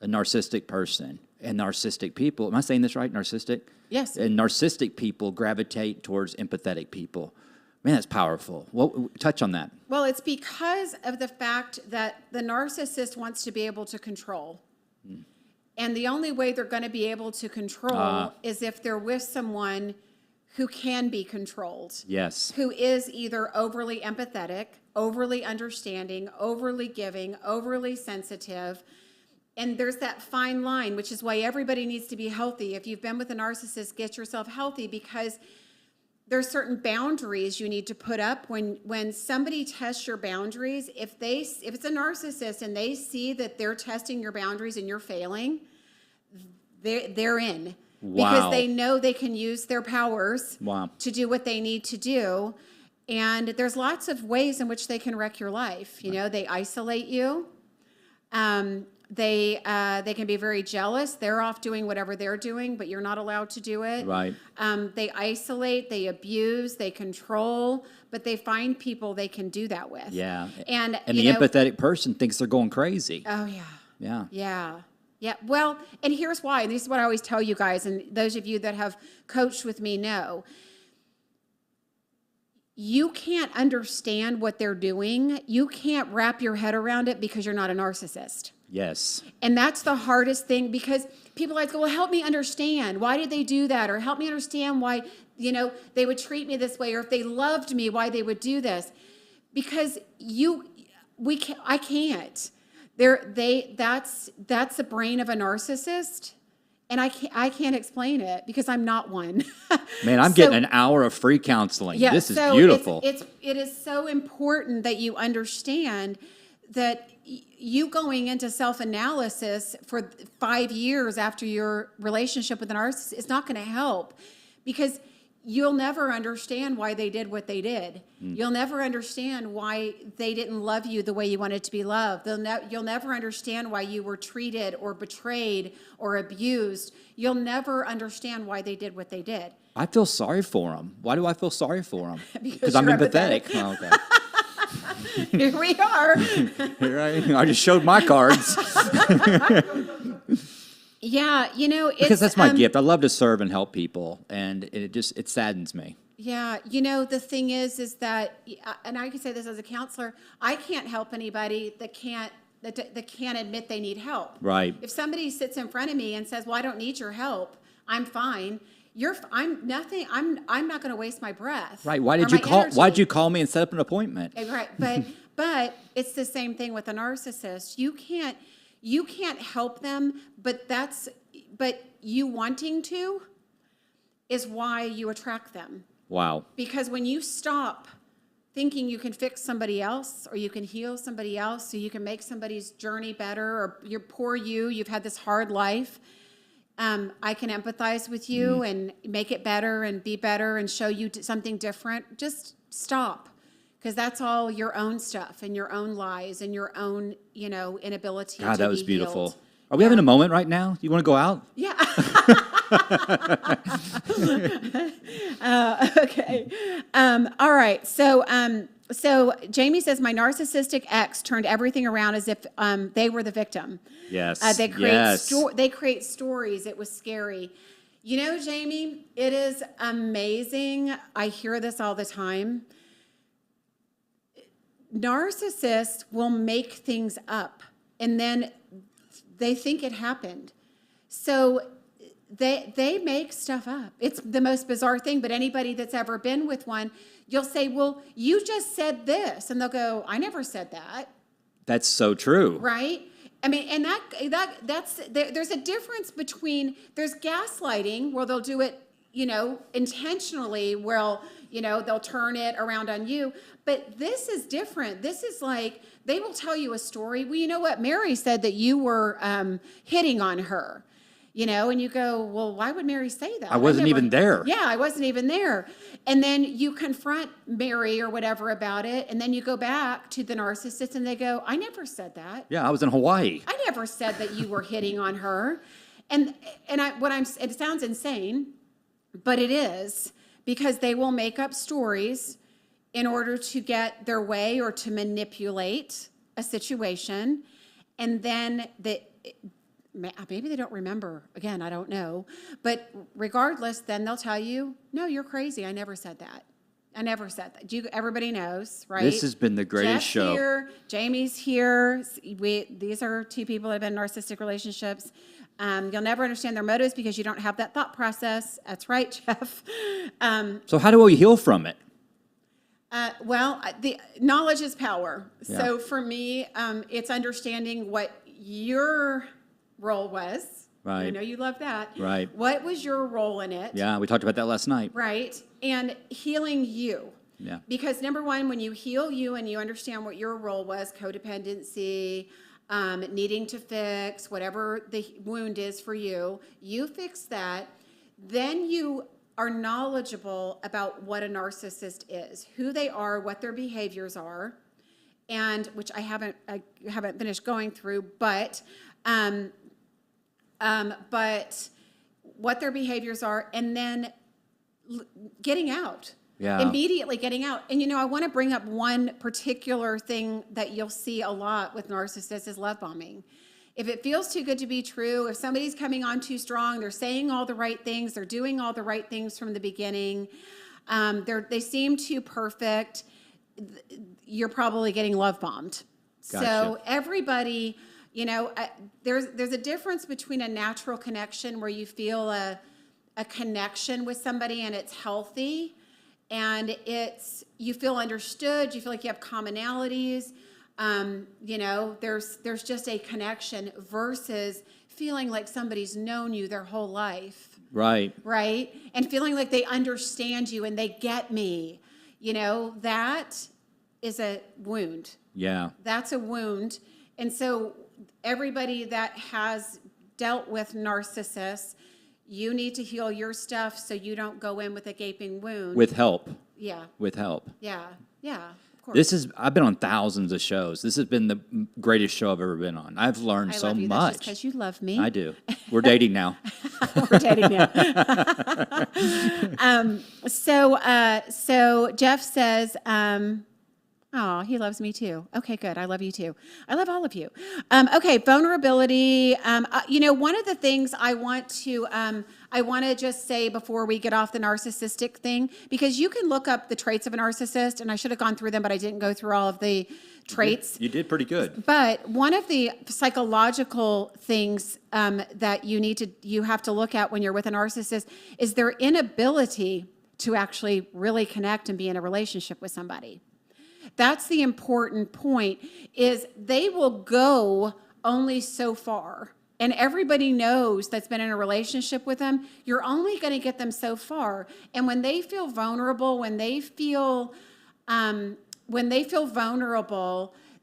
a narcissistic person. And narcissistic people, am I saying this right? Narcissistic? Yes. And narcissistic people gravitate towards empathetic people. Man, that's powerful. Well, touch on that. Well, it's because of the fact that the narcissist wants to be able to control. And the only way they're going to be able to control is if they're with someone who can be controlled. Yes. Who is either overly empathetic, overly understanding, overly giving, overly sensitive. And there's that fine line, which is why everybody needs to be healthy. If you've been with a narcissist, get yourself healthy because there's certain boundaries you need to put up. When somebody tests your boundaries, if it's a narcissist and they see that they're testing your boundaries and you're failing, they're in. Wow. Because they know they can use their powers to do what they need to do. And there's lots of ways in which they can wreck your life. They isolate you. They can be very jealous. They're off doing whatever they're doing, but you're not allowed to do it. Right. They isolate, they abuse, they control, but they find people they can do that with. Yeah. And the empathetic person thinks they're going crazy. Oh, yeah. Yeah. Yeah. Yeah. Well, and here's why. And this is what I always tell you guys, and those of you that have coached with me know. you can't understand what they're doing. You can't wrap your head around it because you're not a narcissist. Yes. And that's the hardest thing, because people always go, well, help me understand. Why did they do that? Or help me understand why, they would treat me this way, or if they loved me, why they would do this. Because I can't. That's the brain of a narcissist. And I can't explain it because I'm not one. Man, I'm getting an hour of free counseling. Yeah, this is so beautiful. It is so important that you understand that you going into self-analysis for 5 years after your relationship with a narcissist is not going to help, because you'll never understand why they did what they did. You'll never understand why they didn't love you the way you wanted to be loved. You'll never understand why you were treated or betrayed or abused. You'll never understand why they did what they did. I feel sorry for them. Why do I feel sorry for them? Because I'm you're empathetic. empathetic. Oh, okay. Here we are. Here I just showed my cards. Yeah, it's... Because that's my gift. I love to serve and help people, and it saddens me. Yeah, the thing is that, and I can say this as a counselor, I can't help anybody that can't admit they need help. Right. If somebody sits in front of me and says, "Well, I don't need your help. I'm fine." I'm nothing. I'm not going to waste my breath. Right. Why did you call me and set up an appointment? Right. But it's the same thing with a narcissist. You can't help them, but you wanting to is why you attract them. Wow. Because when you stop thinking you can fix somebody else, or you can heal somebody else, or you can make somebody's journey better, or you've had this hard life, I can empathize with you and make it better and be better and show you something different. Just stop, because that's all your own stuff and your own lies and your own, inability to be healed. God, that was beautiful. Are we having a moment right now? You want to go out? Yeah. Okay. All right. So Jamie says, my narcissistic ex turned everything around as if they were the victim. Yes. They create stories. It was scary. Jamie, it is amazing. I hear this all the time. Narcissists will make things up, and then they think it happened. So they make stuff up. It's the most bizarre thing, but anybody that's ever been with one, you'll say, well, you just said this. And they'll go, I never said that. That's so true. Right? I mean, and there's a difference between, there's gaslighting where they'll do it, intentionally, where, they'll turn it around on you. But this is different. This is like, they will tell you a story. Well, you know what? Mary said that you were hitting on her, and you go, well, why would Mary say that? I wasn't even there. Yeah, I wasn't even there. And then you confront Mary or whatever about it, and then you go back to the narcissist and they go, I never said that. Yeah, I was in Hawaii. I never said that you were hitting on her. It sounds insane, but it is, because they will make up stories in order to get their way or to manipulate a situation. And then maybe they don't remember. Again, I don't know. But regardless, then they'll tell you, no, you're crazy. I never said that. I never said that. Everybody knows, right? This has been the greatest Jeff's show. Here, Jamie's here. These are two people that have been in narcissistic relationships. You'll never understand their motives because you don't have that thought process. That's right, Jeff. So how do we heal from it? The knowledge is power. Yeah. So for me, it's understanding what your role was. Right. I know you love that. Right. What was your role in it? Yeah, we talked about that last night. Right. And healing you. Yeah. Because number one, when you heal you and you understand what your role was, codependency, needing to fix whatever the wound is for you, you fix that, then you are knowledgeable about what a narcissist is, who they are, what their behaviors are, and which I haven't finished going through, but what their behaviors are, and then getting out. Yeah. Immediately getting out. And, I want to bring up one particular thing that you'll see a lot with narcissists is love bombing. If it feels too good to be true, if somebody's coming on too strong, they're saying all the right things, they're doing all the right things from the beginning, They seem too perfect. You're probably getting love bombed. Gotcha. So everybody, there's a difference between a natural connection where you feel a connection with somebody and it's healthy, and you feel understood, you feel like you have commonalities. There's just a connection versus feeling like somebody's known you their whole life. Right. Right? And feeling like they understand you and they get me. That is a wound. Yeah. That's a wound. And so everybody that has dealt with narcissists, you need to heal your stuff so you don't go in with a gaping wound. With help. Yeah. With help. Yeah. Of course. I've been on thousands of shows. This has been the greatest show I've ever been on. I've learned so love you. much. That's just because you love me. I do. We're dating now. We're dating now. So Jeff says, oh, he loves me too. Okay, good. I love you too. I love all of you. Okay, vulnerability. One of the things I want to just say before we get off the narcissistic thing, because you can look up the traits of a narcissist, and I should have gone through them, but I didn't go through all of the traits. You did pretty good. But one of the psychological things that you have to look at when you're with a narcissist is their inability to actually really connect and be in a relationship with somebody. That's the important point, is they will go only so far. And everybody knows that's been in a relationship with them, you're only going to get them so far. And when they feel vulnerable, when they feel vulnerable,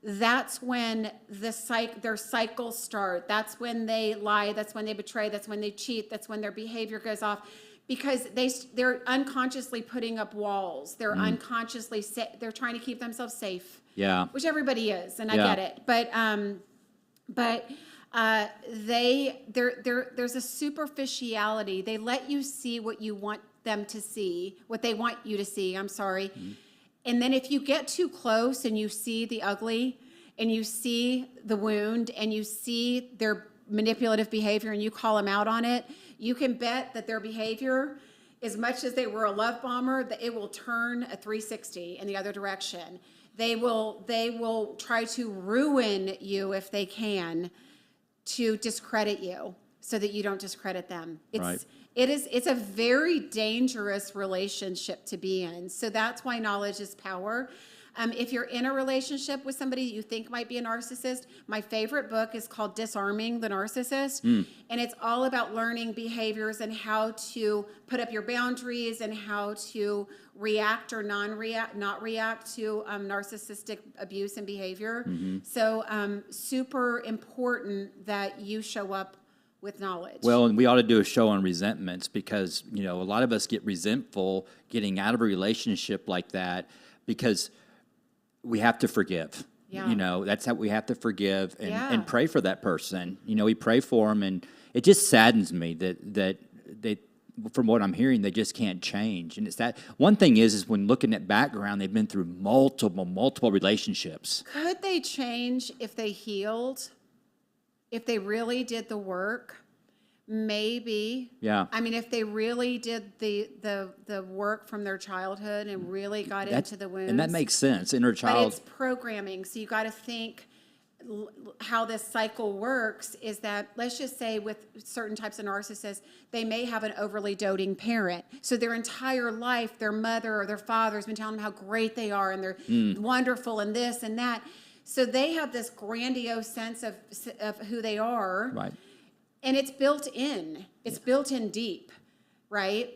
that's when their cycles start. That's when they lie. That's when they betray. That's when they cheat. That's when their behavior goes off. Because they're unconsciously putting up walls. They're unconsciously they're trying to keep themselves safe. Yeah. Which everybody is, and I get it. But there's a superficiality. They let you see what you want them to see, what they want you to see. I'm sorry. Mm-hmm. And then if you get too close and you see the ugly, and you see the wound, and you see their manipulative behavior, and you call them out on it, you can bet that their behavior, as much as they were a love bomber, that it will turn a 360 in the other direction. They will try to ruin you if they can, to discredit you so that you don't discredit them. It's a very dangerous relationship to be in. So that's why knowledge is power. If you're in a relationship with somebody you think might be a narcissist, my favorite book is called Disarming the Narcissist. And it's all about learning behaviors and how to put up your boundaries and how to react or not react to narcissistic abuse and behavior. Mm-hmm. So super important that you show up with knowledge. Well, and we ought to do a show on resentments, because, a lot of us get resentful getting out of a relationship like that, because we have to forgive. Yeah. That's how we have to forgive and pray for that person. We pray for them, and it just saddens me that they, from what I'm hearing, they just can't change. And it's that one thing is when looking at background, they've been through multiple relationships. Could they change if they healed? If they really did the work? Maybe. Yeah. I mean, if they really did the work from their childhood and really got into the wounds. And that makes sense. Inner child. But it's programming. So you got to think how this cycle works is that, let's just say with certain types of narcissists, they may have an overly doting parent. So their entire life, their mother or their father has been telling them how great they are and they're wonderful and this and that. So they have this grandiose sense of who they are. Right. And it's built in. It's built in deep, right?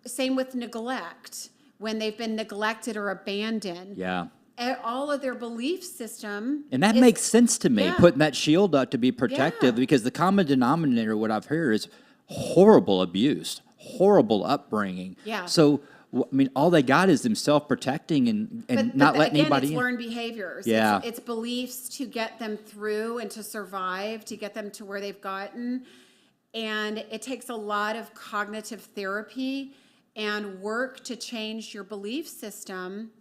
Same with neglect. When they've been neglected or abandoned. Yeah. All of their belief system. And that makes sense to me, Yeah. putting that shield up to be protective, because the common denominator, what I've heard, is horrible abuse, horrible upbringing. Yeah. So, all they got is themselves protecting and not letting anybody in. It's learned behaviors. Yeah. It's beliefs to get them through and to survive, to get them to where they've gotten. And it takes a lot of cognitive therapy and work to change your belief system.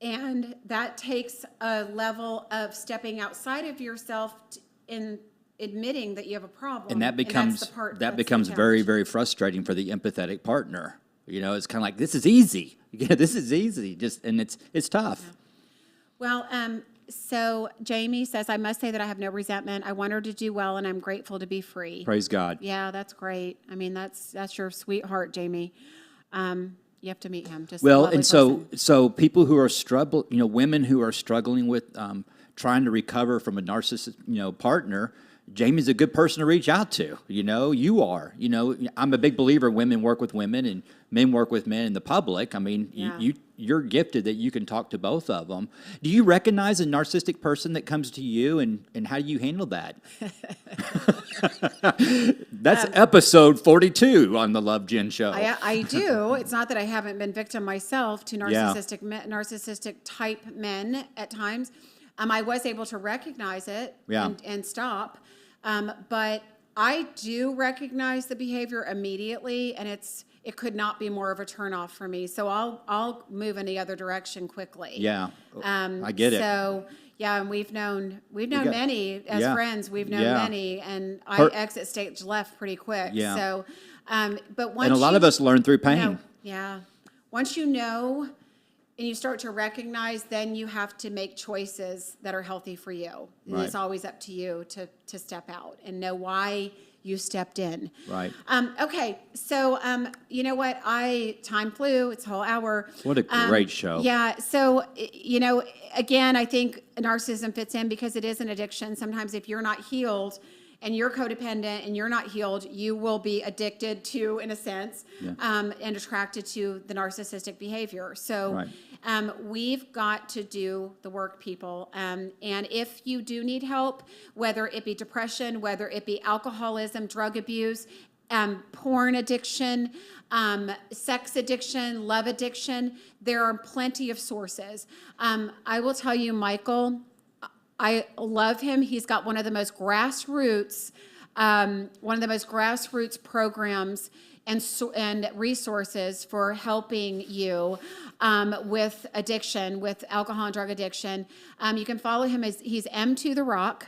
And that takes a level of stepping outside of yourself in admitting that you have a problem. And that becomes very, very frustrating for the empathetic partner. You know, it's kind of like, this is easy. Yeah, this is easy. And it's tough. Well, so Jamie says, I must say that I have no resentment. I want her to do well, and I'm grateful to be free. Praise God. Yeah, that's great. I mean, that's your sweetheart, Jamie. You have to meet him. Just Well, lovely and so people who are struggling, women who are struggling with trying to recover from a narcissist, partner, Jamie's a good person to reach out to. You are. I'm a big believer women work with women and men work with men in the public. I mean, Yeah. you're gifted that you can talk to both of them. Do you recognize a narcissistic person that comes to you, and how do you handle that? That's episode 42 on the Love Jen Show. I do. It's not that I haven't been victim myself to narcissistic type men at times. I was able to recognize it and stop. But I do recognize the behavior immediately, and it could not be more of a turnoff for me. So I'll move in the other direction quickly. Yeah, I get it. So yeah, and we've known many as friends. We've known many, and I exit stage left pretty quick. Yeah. So, but once and a lot of us learn through pain. Once you know. And you start to recognize, then you have to make choices that are healthy for you. And Right. it's always up to you to step out and know why you stepped in. Right. Okay, so you know what? Time flew. It's a whole hour. What a great show. Yeah. So again, I think narcissism fits in because it is an addiction. Sometimes if you're not healed, and you're codependent and you're not healed, you will be addicted to, in a sense, and attracted to the narcissistic behavior. So we've got to do the work, people. And if you do need help, whether it be depression, whether it be alcoholism, drug abuse, porn addiction, sex addiction, love addiction, there are plenty of sources. I will tell you, Michael, I love him. He's got one of the most grassroots programs and resources for helping you with addiction, with alcohol and drug addiction. You can follow him he's M2 The Rock.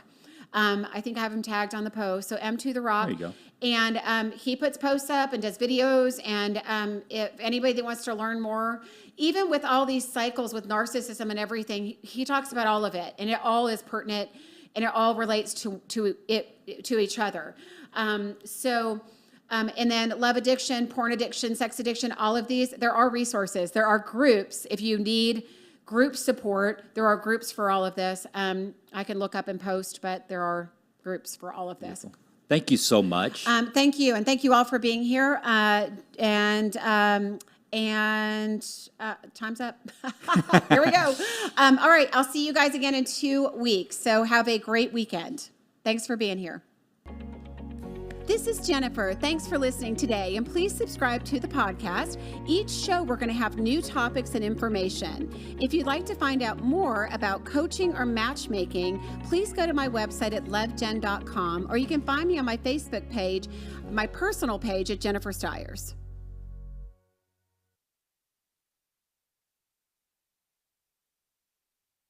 I think I have him tagged on the post. So M2 The Rock. There you go. And he puts posts up and does videos. And if anybody that wants to learn more, even with all these cycles with narcissism and everything, he talks about all of it, and it all is pertinent, and it all relates to each other. And then love addiction, porn addiction, sex addiction, all of these, there are resources. There are groups. If you need group support, there are groups for all of this. I can look up and post, but there are groups for all of this. Thank you so much. Thank you, and thank you all for being here. And time's up. Here we go. All right, I'll see you guys again in 2 weeks. So have a great weekend. Thanks for being here. This is Jennifer. Thanks for listening today, and please subscribe to the podcast. Each show, we're going to have new topics and information. If you'd like to find out more about coaching or matchmaking, please go to my website at lovejen.com, or you can find me on my Facebook page, my personal page at Jennifer Stiers.